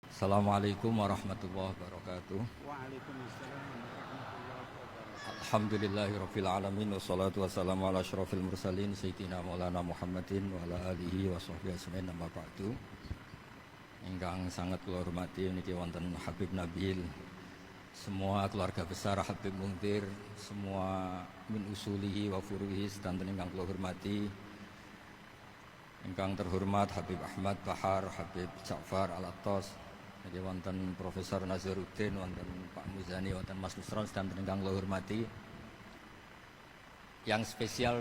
Assalamualaikum warahmatullahi wabarakatuh. Waalaikumsalam warahmatullahi wabarakatuh. Alhamdulillahirabbil alamin wassalatu wassalamu ala asyrofil mursalin sayyidina Maulana Muhammadin wa ala alihi wa sahbihi ajmain amma ba'du. Ingkang sangat kula hormati niki wonten Habib Nabil, semua keluarga besar Habib Muntir, semua min usulihi wa furuhi sedanten ingkang kula hormati. Ingkang terhormat Habib Ahmad Bahar, Habib Ja'far Al-Attas, jadi wonten Profesor Nazaruddin, wonten Pak Muzani, wonten Mas Nusron dan ingkang kula hormati. Yang spesial,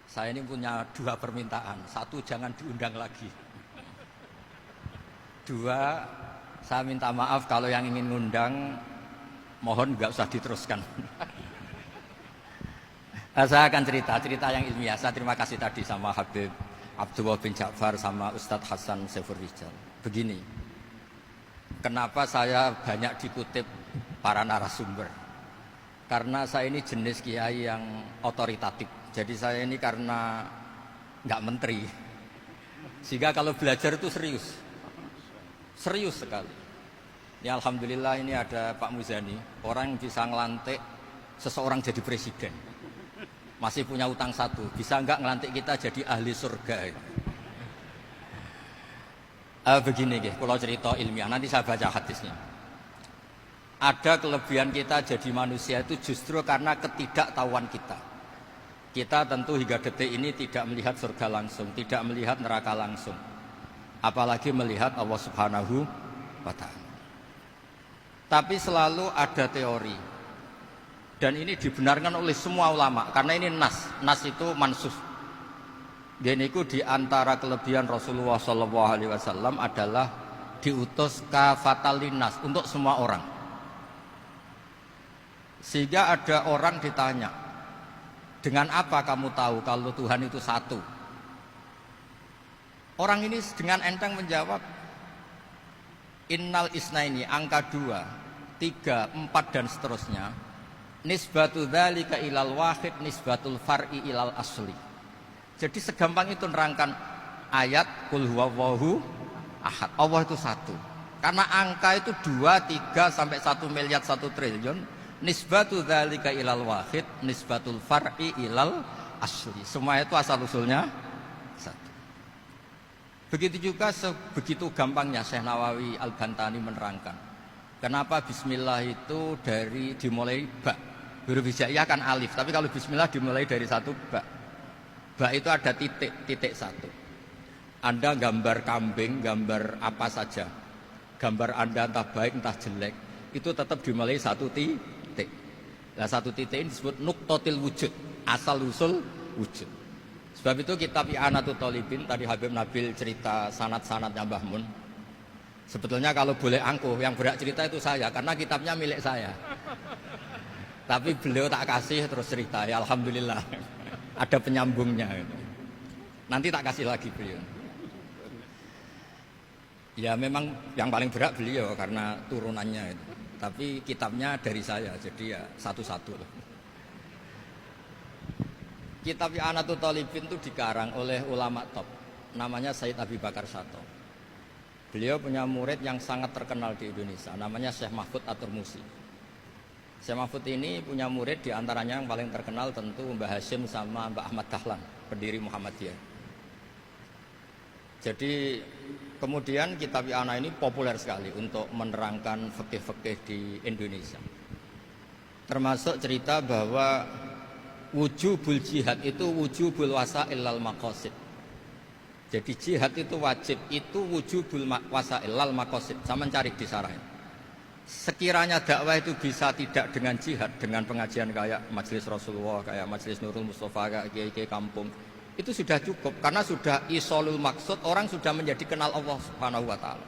saya ini punya dua permintaan. Satu, jangan diundang lagi. Dua, saya minta maaf kalau yang ingin ngundang, mohon nggak usah diteruskan. Saya akan cerita yang ilmiah. Saya terima kasih tadi sama Habib Abdullah bin Ja'far sama Ustadz Hasan Saifur Rijal. Begini, kenapa saya banyak dikutip para narasumber? Karena saya ini jenis kiai yang otoritatif. Jadi saya ini karena nggak menteri, sehingga kalau belajar itu serius sekali. Ya alhamdulillah ini ada Pak Muzani, orang yang bisa ngelantik seseorang jadi presiden. Masih punya utang satu, bisa nggak ngelantik kita jadi ahli surga? Begini kalau cerita ilmiah, nanti saya baca hadisnya. Ada kelebihan kita jadi manusia itu justru karena ketidaktahuan kita. Kita tentu hingga detik ini tidak melihat surga langsung, tidak melihat neraka langsung, apalagi melihat Allah Subhanahu wa Ta'ala. Tapi selalu ada teori, dan ini dibenarkan oleh semua ulama karena ini nas itu mansus. Dan itu diantara kelebihan Rasulullah SAW adalah diutus kafatan linnas untuk semua orang. Sehingga ada orang ditanya, dengan apa kamu tahu kalau Tuhan itu satu? Orang ini dengan enteng menjawab, innal isnaini, angka 2, 3, 4 dan seterusnya. Nisbatu dzalika ilal wahid nisbatul far'i ilal asli. Jadi segampang itu nerangkan ayat qul huwallahu ahad. Allah itu satu. Karena angka itu 2, 3 sampai 1 miliar 1 triliun. Nisbatu dzalika ilal wahid nisbatul far'i ilal asli. Semua itu asal usulnya satu. Begitu juga begitu gampangnya Syekh Nawawi Al-Bantani menerangkan. Kenapa bismillah itu dimulai ba. Huruf hijaiyah kan alif, tapi kalau bismillah dimulai dari satu ba. Ba itu ada titik satu. Anda gambar kambing, gambar apa saja, gambar Anda entah baik entah jelek, itu tetap dimulai satu titik. Nah satu titik ini disebut nuqtatil wujud, asal usul wujud. Sebab itu kitab I'anatul Thalibin, tadi Habib Nabil cerita sanad-sanadnya Mbah Mun. Sebetulnya kalau boleh angkuh, yang berhak cerita itu saya, karena kitabnya milik saya. Tapi beliau tak kasih terus cerita, ya alhamdulillah. Ada penyambungnya. Nanti tak kasih lagi beliau. Ya memang yang paling berat beliau karena turunannya itu. Tapi kitabnya dari saya, jadi ya satu-satu. Kitab I'anatul Thalibin itu dikarang oleh ulama top, namanya Sayyid Abi Bakar Sato. Beliau punya murid yang sangat terkenal di Indonesia, namanya Syekh Mahfud At-Turmusi. Syekh Mahfud ini punya murid, diantaranya yang paling terkenal tentu Mbah Hashim sama Mbah Ahmad Dahlan, pendiri Muhammadiyah. Jadi kemudian kitab I'anah ini populer sekali untuk menerangkan fikih-fikih di Indonesia. Termasuk cerita bahwa wujubul jihad itu wujubul wasail lal maqasid. Jadi jihad itu wajib, itu wujubul wasail lal maqasid. Sama cari di sarahin. Sekiranya dakwah itu bisa tidak dengan jihad, dengan pengajian kayak Majelis Rasulullah, kayak Majelis Nurul Mustafa, kayak kiai-kiai kampung, itu sudah cukup karena sudah isolul maksud, orang sudah menjadi kenal Allah Subhanahu wa Ta'ala.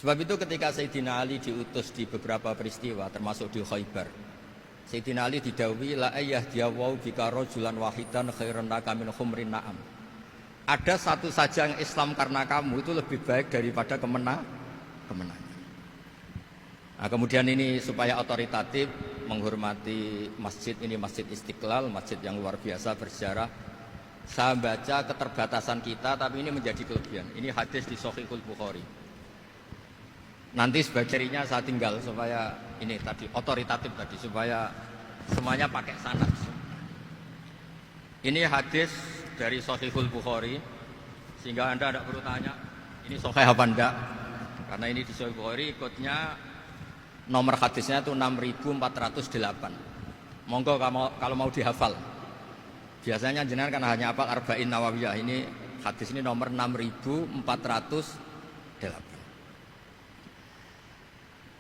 Sebab itu ketika Sayyidina Ali diutus di beberapa peristiwa, termasuk di Khaybar, Sayyidina Ali didhawuhi la ayyahdiyawu bika rajulan wahidan khairan laka min khumrin na'am. Ada satu saja yang Islam karena kamu itu lebih baik daripada kemenangan. Nah, kemudian ini supaya otoritatif menghormati masjid ini, Masjid Istiqlal, masjid yang luar biasa bersejarah. Saya baca keterbatasan kita, tapi ini menjadi kelebihan. Ini hadis di Shahihul Bukhari. Nanti sebagainya saya tinggal supaya ini tadi otoritatif tadi, supaya semuanya pakai sanad. Ini hadis dari Shahihul Bukhari, sehingga Anda tidak perlu tanya ini sahih apa enggak, karena ini di Shahihul Bukhari ikutnya nomor hadisnya itu 6408. Monggo kalau mau dihafal. Biasanya jenengan kan hanya hafal Arba'in Nawawiyah. Ini hadis ini nomor 6408.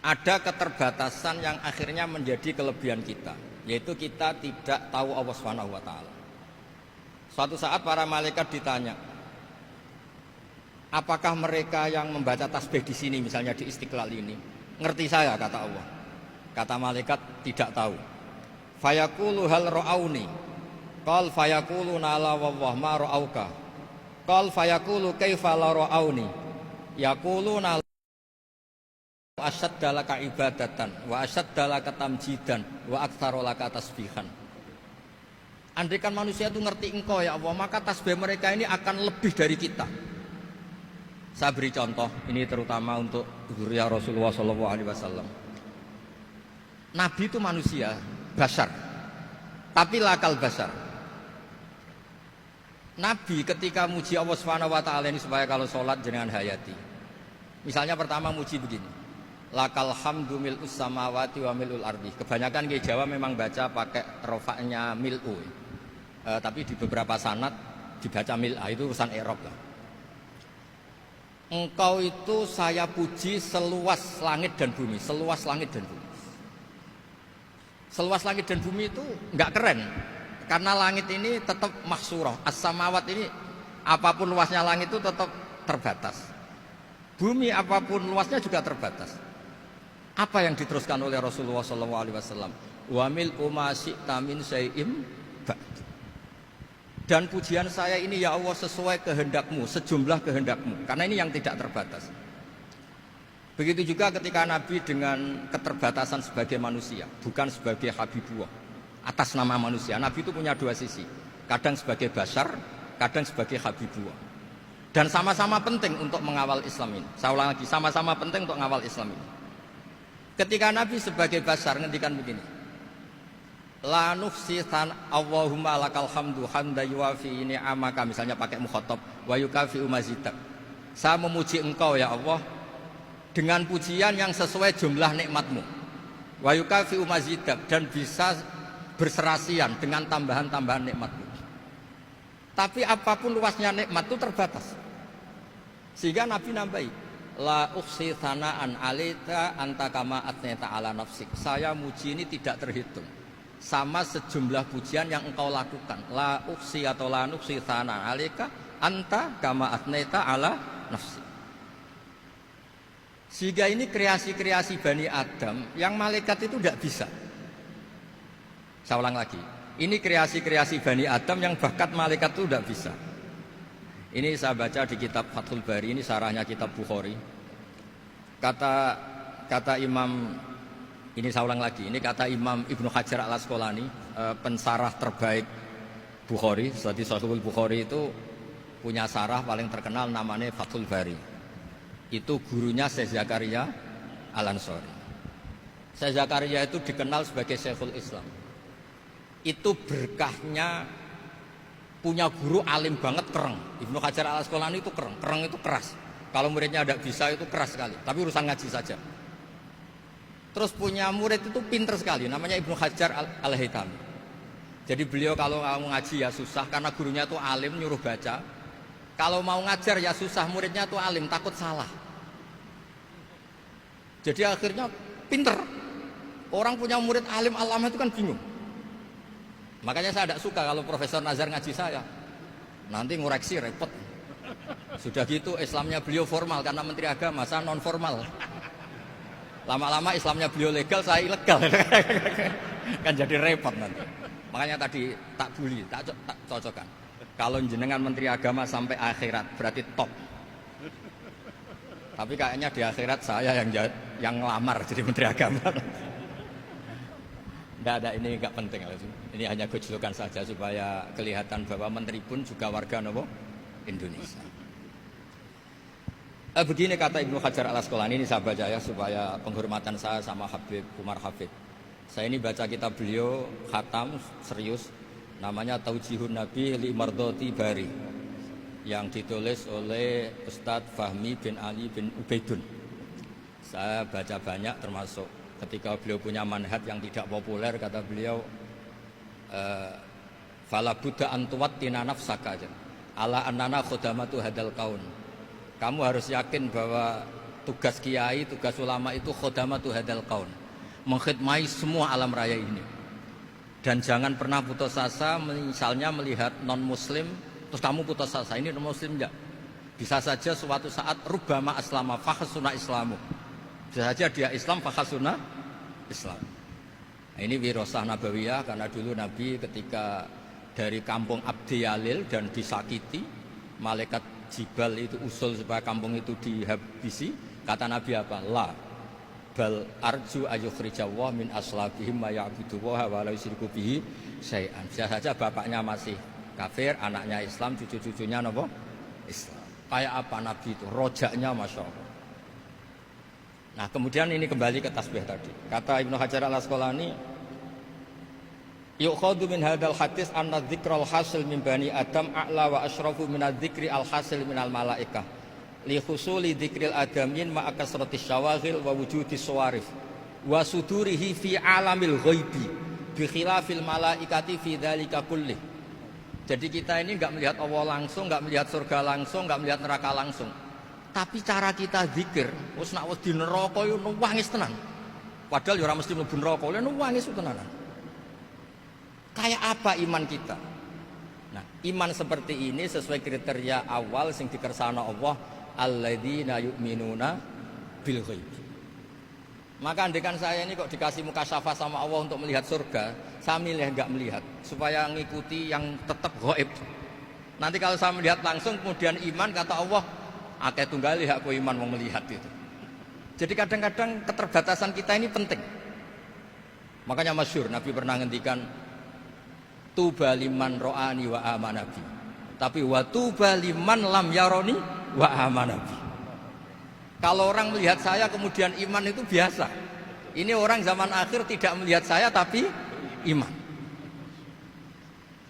Ada keterbatasan yang akhirnya menjadi kelebihan kita, yaitu kita tidak tahu Allah Subhanahu wa taala. Suatu saat para malaikat ditanya, apakah mereka yang membaca tasbih di sini, misalnya di Istiqlal ini, ngerti saya, kata Allah. Kata malaikat, tidak tahu. Fayaqulu hal ra'auni. Qal fayaqulu la wallah ma ra'auka. Qal fayaqulu kaifa la ra'auni. Yaquluna asyadda laka ibadatan wa asyadda laka tamjidan wa aktsara laka tasbihan. Andaikan manusia itu ngerti engkau ya Allah, maka tasbih mereka ini akan lebih dari kita. Saya beri contoh, ini terutama untuk zuriat Rasulullah SAW. Nabi itu manusia, basar, tapi lakal basar. Nabi ketika muji Allah SWT ini supaya kalau sholat jangan hayati. Misalnya pertama muji begini, lakal hamdu mil'us samawati wa mil'ul ardi. Kebanyakan di Jawa memang baca pakai rofaknya mil'u, tapi di beberapa sanad dibaca mil'a, itu urusan i'rab lah. Engkau itu saya puji seluas langit dan bumi, seluas langit dan bumi. Seluas langit dan bumi itu enggak keren, karena langit ini tetap mahsurah, as-samawat ini apapun luasnya langit itu tetap terbatas. Bumi apapun luasnya juga terbatas. Apa yang diteruskan oleh Rasulullah SAW? Wa mil'u ma syi'ta min syai'im ba'd. Dan pujian saya ini ya Allah sesuai kehendakmu, sejumlah kehendakmu, karena ini yang tidak terbatas. Begitu juga ketika Nabi dengan keterbatasan sebagai manusia, bukan sebagai Habibullah, atas nama manusia. Nabi itu punya dua sisi, kadang sebagai basar, kadang sebagai Habibullah. Dan sama-sama penting untuk mengawal Islam ini. Saya ulang lagi, sama-sama penting untuk mengawal Islam ini. Ketika Nabi sebagai basar ngendikan begini, la nufsi Allahumma lakal hamdu hamda yuwafi ni'amaka, misalnya pakai mukhatab, wa yukafi umazidak. Saya memuji engkau ya Allah dengan pujian yang sesuai jumlah nikmatmu, wa yukafi umazidak, dan bisa berserasian dengan tambahan-tambahan nikmatmu. Tapi apapun luasnya nikmat itu terbatas, sehingga Nabi nambahi, la ukhsi thana'an alita anta kama atneta ala nafsik. Saya muji ini tidak terhitung, sama sejumlah pujian yang engkau lakukan. La ukhsi atau la nukhsi thana'an alika anta kama atneta ala nafsik. Sehingga ini kreasi-kreasi Bani Adam yang malaikat itu tidak bisa. Saya ulang lagi, ini kreasi-kreasi Bani Adam yang bakat malaikat itu tidak bisa. Ini saya baca di kitab Fathul Bari, ini sarahnya kitab Bukhari. Kata Imam, ini saya ulang lagi, ini kata Imam Ibnu Hajar al-Asqalani, pensarah terbaik Bukhari. Jadi Sahihul Bukhari itu punya sarah paling terkenal namanya Fathul Bari. Itu gurunya Syekh Zakaria Al-Ansari. Syekh Zakaria itu dikenal sebagai Syekhul Islam. Itu berkahnya punya guru alim banget, kereng. Ibnu Hajar al-Asqalani itu kereng itu keras. Kalau muridnya tidak bisa itu keras sekali, tapi urusan ngaji saja. Terus punya murid itu pinter sekali, namanya Ibnu Hajar al-Haytami. Jadi beliau kalau mau ngaji ya susah, karena gurunya itu alim, nyuruh baca. Kalau mau ngajar ya susah, muridnya itu alim, takut salah. Jadi akhirnya pinter. Orang punya murid alim alama itu kan bingung. Makanya saya tidak suka kalau Profesor Nazar ngaji saya, nanti ngoreksi repot. Sudah gitu Islamnya beliau formal karena Menteri Agama, saya non formal. Lama-lama Islamnya beliau legal, saya ilegal. Kan jadi repot nanti. Makanya tadi tak bully, tak cocokkan. Kalau jenengan Menteri Agama sampai akhirat berarti top. Tapi kayaknya di akhirat saya yang ngelamar jadi Menteri Agama. Tidak Tidak, ini enggak penting. Ini hanya gejolokan saja supaya kelihatan bahwa menteri pun juga warga nopo Indonesia. Begini kata Ibnu Hajar Al Asqalani, ini saya baca ya supaya penghormatan saya sama Habib Umar Hafid. Saya ini baca kitab beliau khatam serius, namanya Taujihun Nabi li Mardhati Bari, yang ditulis oleh Ustadz Fahmi bin Ali bin Ubaidun. Saya baca banyak, termasuk ketika beliau punya manhaj yang tidak populer, kata beliau fala budda antuwattina nafsaka ala annana khudamatu hadal kaun. Kamu harus yakin bahwa tugas kiai, tugas ulama itu khudamatu hadal kaun, mengkhidmati semua alam raya ini. Dan jangan pernah putus asa, misalnya melihat non muslim terus kamu putus asa, ini non muslim enggak. Bisa saja suatu saat rubbama aslama fakhsuna islamu. Bisa saja dia Islam fakhsuna Islam. Nah, ini wirasah nabawiyah, karena dulu Nabi ketika dari kampung Abdi Yalil dan disakiti, malaikat Jibal itu usul supaya kampung itu dihabisi. Kata Nabi apa? La bal arju ayukhrijawah min aslabihim ma ya'budu wa la yusyriku bihi syai'an. Bisa saja bapaknya masih kafir, anaknya Islam, cucu-cucunya napa? Islam. Kayak apa Nabi itu? Rojaknya Masya Allah. Nah kemudian ini kembali ke tasbih tadi. Kata Ibnu Hajar Al Asqalani, yukhadu min hadal hadis anna dzikral hasil min bani Adam a'la wa asyrafu min adzikri al hasil min al malaikah li husuli dzikril adamin ma akasratis syawaghil wa wujudis sawarif wa sudurihi fi alamil ghaibi bi khilafil malaikati fi dzalika kulli. Jadi kita ini enggak melihat Allah langsung, enggak melihat surga langsung, enggak melihat neraka langsung. Tapi cara kita zikir, wis nek wis di neraka yo nuwangis tenan. Padahal yo ora mesti mlebu neraka, lha nuwangis tenanan. Kayak apa iman kita? Nah, iman seperti ini sesuai kriteria awal sing dikersana Allah, alladzina yu'minuna bil ghaib. Maka andekan saya ini kok dikasih mukasyafah sama Allah untuk melihat surga, saya milih enggak melihat supaya ngikuti yang tetap ghaib. Nanti kalau saya melihat langsung kemudian iman, kata Allah, akeh tunggali aku iman mau melihat itu. Jadi kadang-kadang keterbatasan kita ini penting. Makanya masyhur Nabi pernah ngendikan tuba liman ro'ani wa amanabi, tapi wa tuba liman lam yaroni wa amanabi. Kalau orang melihat saya kemudian iman itu biasa. Ini orang zaman akhir tidak melihat saya tapi iman.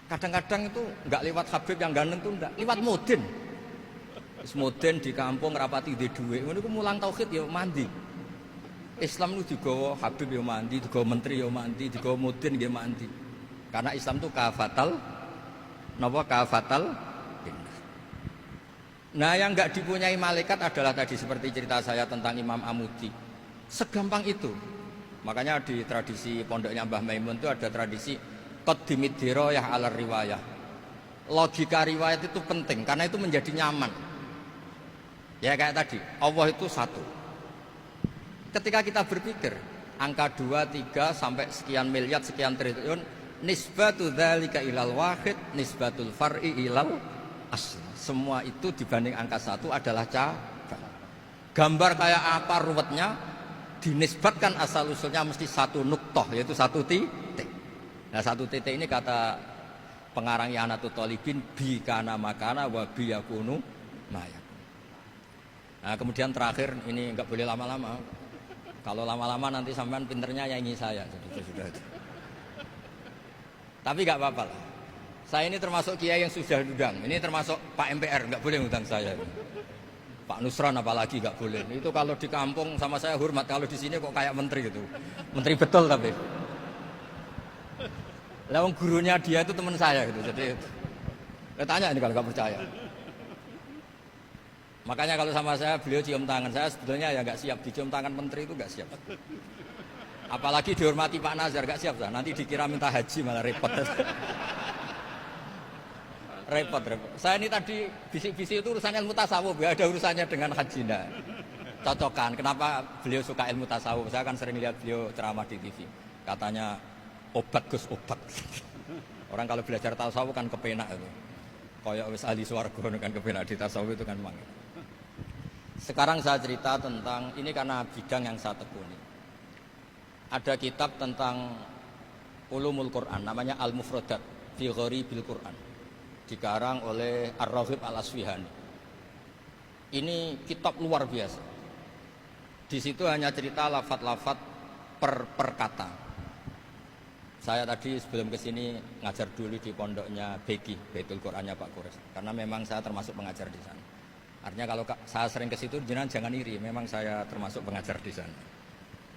Kadang-kadang itu enggak lewat Habib yang ganteng itu enggak, lewat Mudin. Mudin di kampung rapati di duit, ngono ku mulang tauhid ya mandi. Islam itu digawa Habib ya mandi, digawa menteri ya mandi, digawa Mudin ya mandi. Karena Islam itu kafatal, napa kafatal. Nah yang enggak dipunyai malaikat adalah tadi seperti cerita saya tentang Imam Amudi. Segampang itu. Makanya di tradisi pondoknya Mbah Maimun itu ada tradisi qaddimid dirayah 'ala riwayah. Logika riwayat itu penting karena itu menjadi nyaman. Ya kayak tadi, Allah itu satu. Ketika kita berpikir angka 2, 3 sampai sekian miliar, sekian triliun, nisbatu dzalika ilal wahid, nisbatul far'i ilal asl. Semua itu dibanding angka 1 adalah cabang. Gambar kayak apa ruwetnya, dinisbatkan asal usulnya mesti satu nuktoh, yaitu satu titik. Nah satu titik ini kata pengarang Ianatul Thalibin, bi kana makana wa bi yakunu mayak. Nah kemudian terakhir ini enggak boleh lama-lama. Kalau lama-lama nanti sampean pinternya nyanyi saya. Sudah. Tapi enggak apa-apa lah. Saya ini termasuk kiai yang sudah diundang. Ini termasuk Pak MPR, enggak boleh undang saya. Pak Nusran apalagi enggak boleh. Itu kalau di kampung sama saya hormat, kalau di sini kok kayak menteri gitu. Menteri betul tapi. Lawang gurunya dia itu teman saya gitu. Jadi tanya ini kalau enggak percaya. Makanya kalau sama saya beliau cium tangan, saya sebetulnya ya nggak siap dicium tangan menteri itu nggak siap. Apalagi dihormati Pak Nazar nggak siap lah. Nanti dikira minta haji malah repot. repot. Saya ini tadi bisik-bisik itu urusan ilmu tasawuf, ya ada urusannya dengan haji nah. Cocokan. Kenapa beliau suka ilmu tasawuf? Saya kan sering lihat beliau ceramah di TV. Katanya obat Gus obat. Orang kalau belajar tasawuf kan kepenak itu. Kayak wis ahli swarga kan kepenak di tasawuf itu kan memang. Sekarang saya cerita tentang ini karena bidang yang saya tekuni. Ada kitab tentang Ulumul Quran, namanya Al-Mufradat fi Gharibil Quran, dikarang oleh Ar-Raghib Al-Asfihani. Ini kitab luar biasa. Di situ hanya cerita lafat-lafat per kata. Saya tadi sebelum kesini ngajar dulu di pondoknya Beki, Baitul Qurannya Pak Kures, karena memang saya termasuk pengajar di sana. Artinya kalau saya sering ke situ, jangan iri, memang saya termasuk pengajar di sana.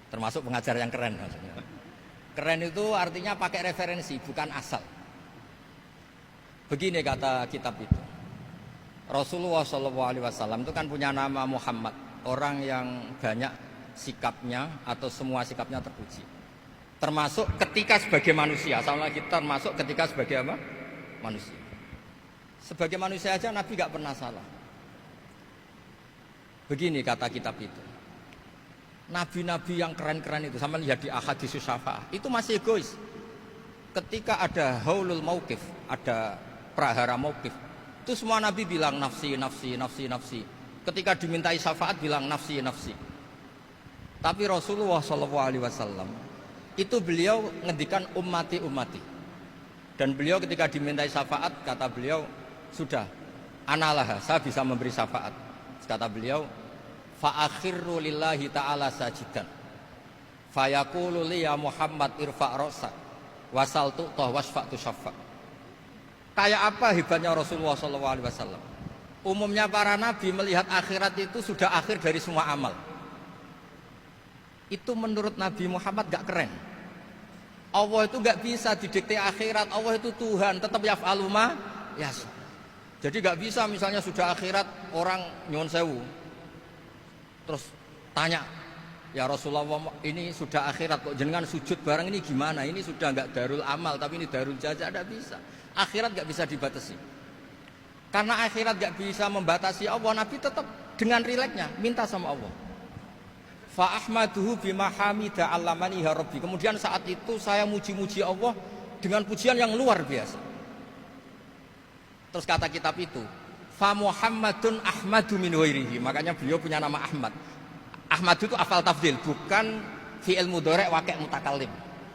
Termasuk pengajar yang keren maksudnya. Keren itu artinya pakai referensi, bukan asal. Begini kata kitab itu. Rasulullah SAW itu kan punya nama Muhammad, orang yang banyak sikapnya atau semua sikapnya terpuji. Termasuk ketika sebagai manusia, sama kita termasuk ketika sebagai apa? Manusia. Sebagai manusia aja Nabi gak pernah salah. Begini kata kitab itu. Nabi-nabi yang keren-keren itu, sama lihat di Ahaditsus Syafa'ah, itu masih egois. Ketika ada haulul mauqif, ada prahara mauqif, itu semua Nabi bilang nafsi, nafsi, nafsi, nafsi. Ketika dimintai syafaat bilang nafsi, nafsi. Tapi Rasulullah SAW itu beliau ngendikan ummati, ummati. Dan beliau ketika dimintai syafaat kata beliau, sudah, analah, saya bisa memberi syafaat. Kata beliau, fa'akhirru lillahi ta'ala sajidan fayaqulu li ya Muhammad irfa' ra'sak wasal tu'tah wasfa' tusyaffa'. Kayak apa hebatnya Rasulullah SAW? Umumnya para nabi melihat akhirat itu sudah akhir dari semua amal. Itu menurut Nabi Muhammad gak keren. Allah itu gak bisa didikte akhirat. Allah itu Tuhan, tetap yaf'alu ma yasha. Jadi gak bisa misalnya sudah akhirat orang nyuwun sewu, terus tanya, ya Rasulullah ini sudah akhirat kok jenengan sujud bareng ini gimana? Ini sudah enggak darul amal tapi ini darul jaza, tidak bisa. Akhirat enggak bisa dibatasi. Karena akhirat enggak bisa membatasi Allah, Nabi tetap dengan rileksnya minta sama Allah. Fa ahmaduhu bima hamida 'allamani ya rabbi. Kemudian saat itu saya muji-muji Allah dengan pujian yang luar biasa. Terus kata kitab itu, fa Muhammadun Ahmadu min ghairihi. Makanya beliau punya nama Ahmad. Ahmad itu afal tafdil, bukan fi'il mudhari' waqi' mutakallim.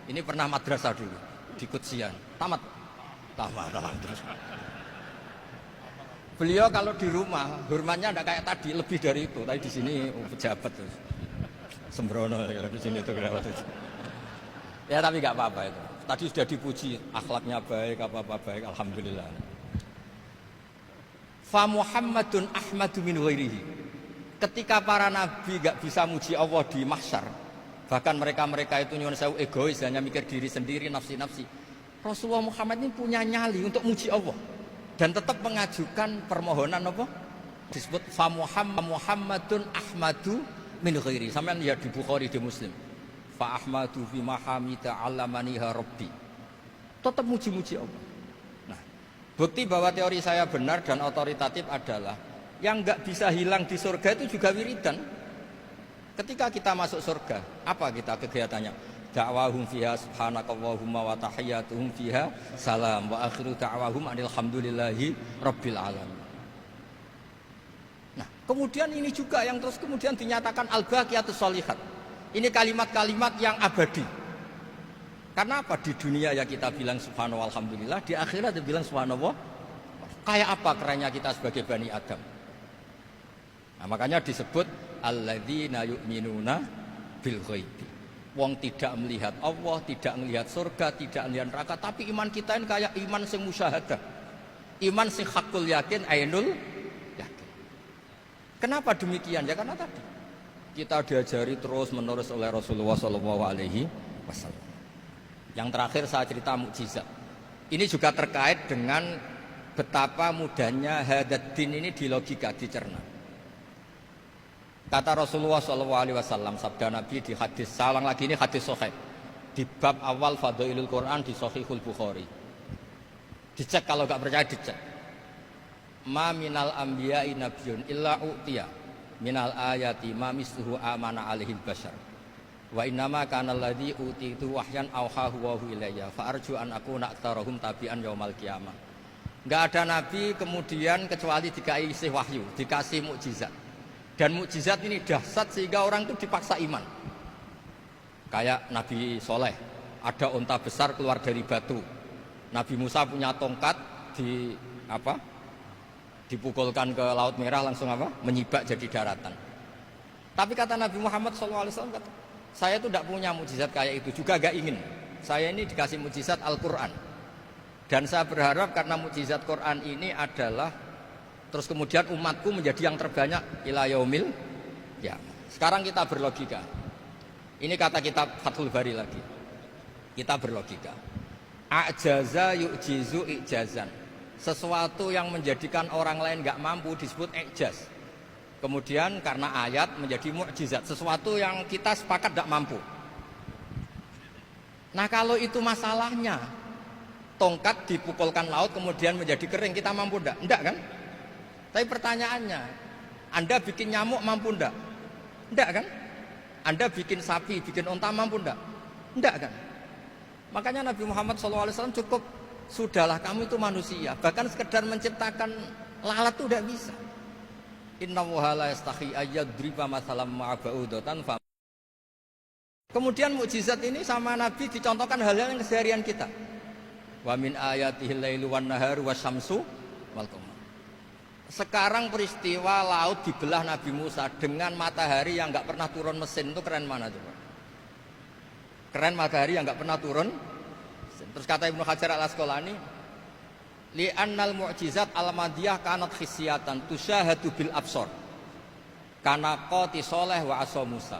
Ini pernah madrasah dulu di Kutsian. Tamat. Terus. Beliau kalau di rumah hormatnya enggak kayak tadi, lebih dari itu. Tadi di sini pejabat terus. Sembrono kalau di sini itu kenapa tuh. Ya tapi enggak apa-apa itu. Tadi sudah dipuji, akhlaknya baik, apa-apa baik, alhamdulillah. Fa Muhammadun Ahmadu min ghairihi. Ketika para nabi gak bisa muji Allah di mahsyar, bahkan mereka itu nyuwun sewu egois, hanya mikir diri sendiri, nafsi-nafsi. Rasulullah Muhammad ini punya nyali untuk muji Allah dan tetap mengajukan permohonan apa? Disebut fa Muhammadun Ahmadu min ghairihi. Sampeyan lihat di Bukhari, di Muslim. Fa Ahmadu fi mahamida 'allamani rabbi. Tetap muji-muji Allah. Bukti bahwa teori saya benar dan otoritatif adalah yang nggak bisa hilang di surga itu juga wiridan. Ketika kita masuk surga, apa kita kegiatannya? Da'wahum fiha subhanakallahumma wa tahiyyatuhum fiha salam wa akhiru da'wahum alhamdulillahi rabbil alamin. Nah, kemudian ini juga yang terus kemudian dinyatakan al-baqiyatus sholihat. Ini kalimat-kalimat yang abadi. Karena apa? Di dunia ya kita bilang subhanallah alhamdulillah, di akhirat dia bilang subhanallah. Kayak apa kerennya kita sebagai Bani Adam? Nah, makanya disebut alladzina yu'minuna bil ghaibi. Wong tidak melihat Allah, tidak melihat surga, tidak melihat neraka, tapi iman kita ini kayak iman sing musyahadah. Iman sing hakul yakin, ainul yakin. Kenapa demikian? Ya karena tadi kita diajari terus menerus oleh Rasulullah SAW. Yang terakhir saya cerita mukjizat. Ini juga terkait dengan betapa mudahnya hadaddin ini di logika, dicerna. Kata Rasulullah SAW, sabda Nabi di hadis, salang lagi ini hadis sahih, di bab awal Fadailul Quran di Sahihul Bukhari. Dicek, kalau gak percaya dicek. Ma minal anbiya'i nabiyyun illa u'tiya minal ayati ma misluhu amana alaihi bashar. Wa innama kana alladzi utitu wahyan auhahu wa ilayya fa arju an akuna aktsarahum tabi'an yaumal qiyamah. Enggak ada nabi kemudian kecuali dikasih wahyu, dikasih mukjizat. Dan mukjizat ini dahsyat sehingga orang itu dipaksa iman. Kayak Nabi Soleh ada unta besar keluar dari batu. Nabi Musa punya tongkat dipukulkan ke Laut Merah langsung menyibak jadi daratan. Tapi kata Nabi Muhammad SAW, saya itu tidak punya mukjizat kayak itu, juga gak ingin. Saya ini dikasih mukjizat Al-Quran. Dan saya berharap karena mukjizat Quran ini adalah terus kemudian umatku menjadi yang terbanyak ila yaumil ya. Sekarang kita berlogika. Ini kata kitab Fathul Bari lagi. Kita berlogika. A'jaza yu'jizu i'jazan. Sesuatu yang menjadikan orang lain gak mampu disebut i'jaz. Kemudian karena ayat menjadi mukjizat, sesuatu yang kita sepakat gak mampu. Nah kalau itu masalahnya, tongkat dipukulkan laut kemudian menjadi kering, kita mampu enggak? Enggak kan? Tapi pertanyaannya, Anda bikin nyamuk mampu enggak? Enggak kan? Anda bikin sapi, bikin unta mampu enggak? Enggak kan? Makanya Nabi Muhammad SAW cukup, sudahlah kamu itu manusia. Bahkan sekedar menciptakan lalat itu enggak bisa. Inna Allaha la yastahi ayyadriba mathalam ma'aba'udatan. Kemudian mukjizat ini sama Nabi dicontohkan hal-hal yang keseharian kita. Wa min ayatihil lailu wan naharu wasyamsu wal qamar. Sekarang peristiwa laut dibelah Nabi Musa dengan matahari yang enggak pernah turun mesin, itu keren mana coba? Keren matahari yang enggak pernah turun mesin. Terus kata Ibnu Hajar Al-Asqalani, li'annal mu'jizat al-madiyah kanat khisyatan tusyahadu bil absor. Kana qati soleh wa asa Musa.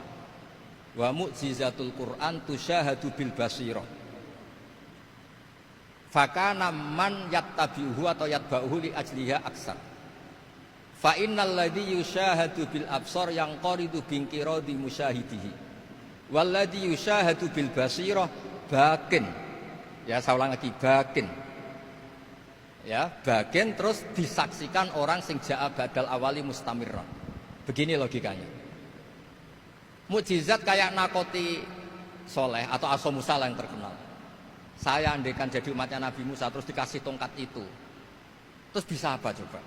Wa mu'jizatul Qur'an tusyahadu bil basirah. Fakana man yattabi'uhu atau yatba'uhu li ajliha aksar. Fa innal ladzi yusyahadu bil absar yang qaridu bingkiradi musyahidihi. Wal ladzi yusyahadu bil basirah bakin. Ya, saya ulang lagi, bakin. Ya, bagian terus disaksikan orang sing ja'a badal awali mustamirran. Begini logikanya. Mukjizat kayak nakoti soleh atau aso Musa yang terkenal. Saya andaikan jadi umatnya Nabi Musa terus dikasih tongkat itu, terus bisa apa coba?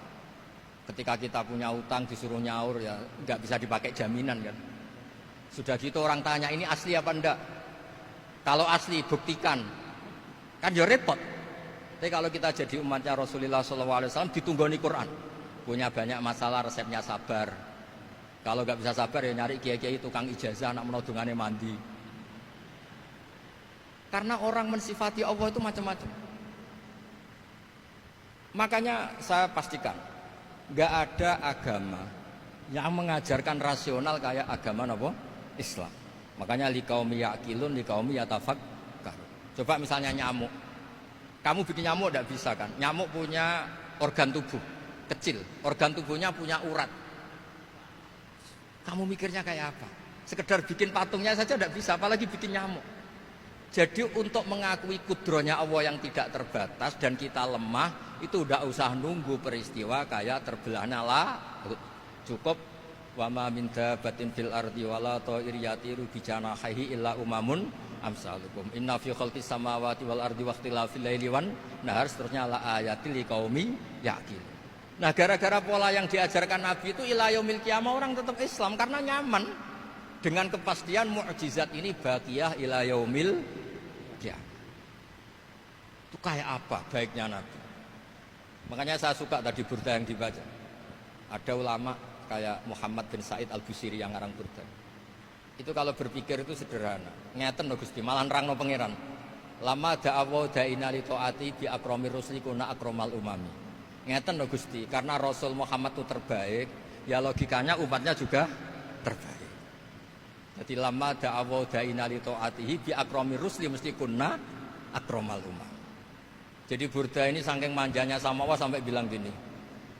Ketika kita punya utang disuruh nyaur ya nggak bisa dipakai jaminan kan. Sudah gitu orang tanya ini asli apa enggak? Kalau asli buktikan, kan ya repot. Tapi kalau kita jadi umatnya Rasulullah SAW ditunggoni Quran, punya banyak masalah resepnya sabar. Kalau nggak bisa sabar ya nyari kiai-kiai tukang ijazah anak menodungannya mandi. Karena orang mensifati Allah itu macam-macam. Makanya saya pastikan nggak ada agama yang mengajarkan rasional kayak agama apa? Islam. Makanya liqaumi yaqilun liqaumi yatafakkar. Coba misalnya nyamuk. Kamu bikin nyamuk tidak bisa kan? Nyamuk punya organ tubuh kecil, organ tubuhnya punya urat. Kamu mikirnya kayak apa? Sekedar bikin patungnya saja tidak bisa, apalagi bikin nyamuk. Jadi untuk mengakui kudronya Allah yang tidak terbatas dan kita lemah, itu tidak usah nunggu peristiwa kayak terbelahnya laut. Cukup wa ma min dabatin fil ardi wala ta'ir yatiru bi janahihi illa umamun amsalukum inna fi khalqis samawati wal ardi waqtilafil laili wan nahar seterusnya la ayatil liqaumi yaqil. Nah gara-gara pola yang diajarkan Nabi itu ila yaumil qiyamah orang tetap Islam karena nyaman dengan kepastian mukjizat ini baqiyah ila yaumil qiyamah. Itu kayak apa baiknya Nabi. Makanya saya suka tadi burda yang dibaca. Ada ulama kayak Muhammad bin Said Al-Busiri yang ngarang burda. Itu kalau berpikir itu sederhana. Ngeten lho Gusti, malah nerangno pangeran. Lama da'awa da'ina li taati bi akramir rusli kuna akramal umami. Ngeten lho Gusti, karena Rasul Muhammad itu terbaik, ya logikanya umatnya juga terbaik. Jadi lama da'awa da'ina li taatihi bi akramir rusli mesti kuna akramal umami. Jadi burda ini saking manjanya sama Allah sampai bilang gini.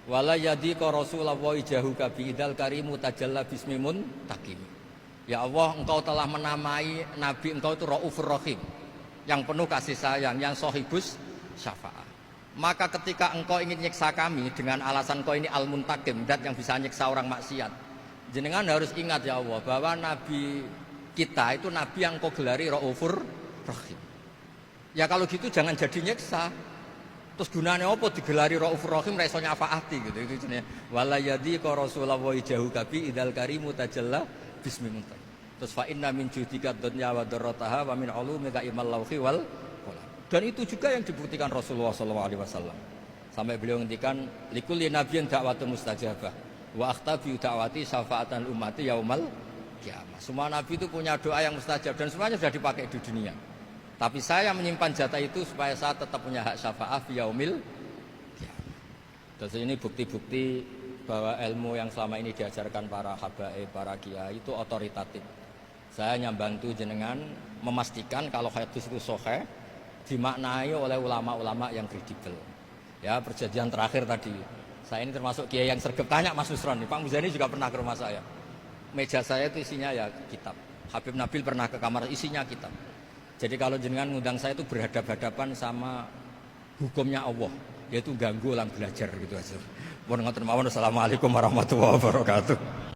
Wala yadika Rasulullah jahuka bi idal karimu tajalla bismimun takim. Ya Allah, engkau telah menamai Nabi engkau itu Raufur Rahim, yang penuh kasih sayang, yang sohibus syafa'ah. Maka ketika engkau ingin nyiksa kami dengan alasan engkau ini al-muntakim, dat yang bisa nyiksa orang maksiat, jenengan harus ingat ya Allah bahwa Nabi kita itu Nabi yang engkau gelari Raufur Rahim. Ya kalau gitu jangan jadi nyiksa. Terus gunanya apa digelari Raufur Rahim ra iso nyafaati gitu itu jenenge. Wala yadika Rasulullah jahuka bi idal karimu tajalla bismillah. Terus fa inna min judika dunya wa darrataha wa min ulumika ilmal lauhi wal qalam. Dan itu juga yang dibuktikan Rasulullah SAW. Sampai beliau ngendikan likulli nabiyyin da'watun mustajabah wa akhtabi da'wati syafa'atan ummati yaumal qiyamah. Semua nabi itu punya doa yang mustajab dan semuanya sudah dipakai di dunia. Tapi saya menyimpan jatah itu supaya saya tetap punya hak syafa'ah fi yaumil qiyamah. Terus ini bukti-bukti bahwa ilmu yang selama ini diajarkan para habaib, para kiai itu otoritatif. Saya hanya bantu jenengan memastikan kalau hadis itu sahih dimaknai oleh ulama-ulama yang kredibel. Ya, perjanjian terakhir tadi. Saya ini termasuk kiai yang sergap, tanya Mas Nusron, Pak Muzani juga pernah ke rumah saya. Meja saya itu isinya ya kitab. Habib Nabil pernah ke kamar, isinya kitab. Jadi kalau jenengan ngundang saya itu berhadap-hadapan sama hukumnya Allah, yaitu ganggu orang belajar gitu aja. Mohon ngoten mawon. Assalamualaikum warahmatullahi wabarakatuh.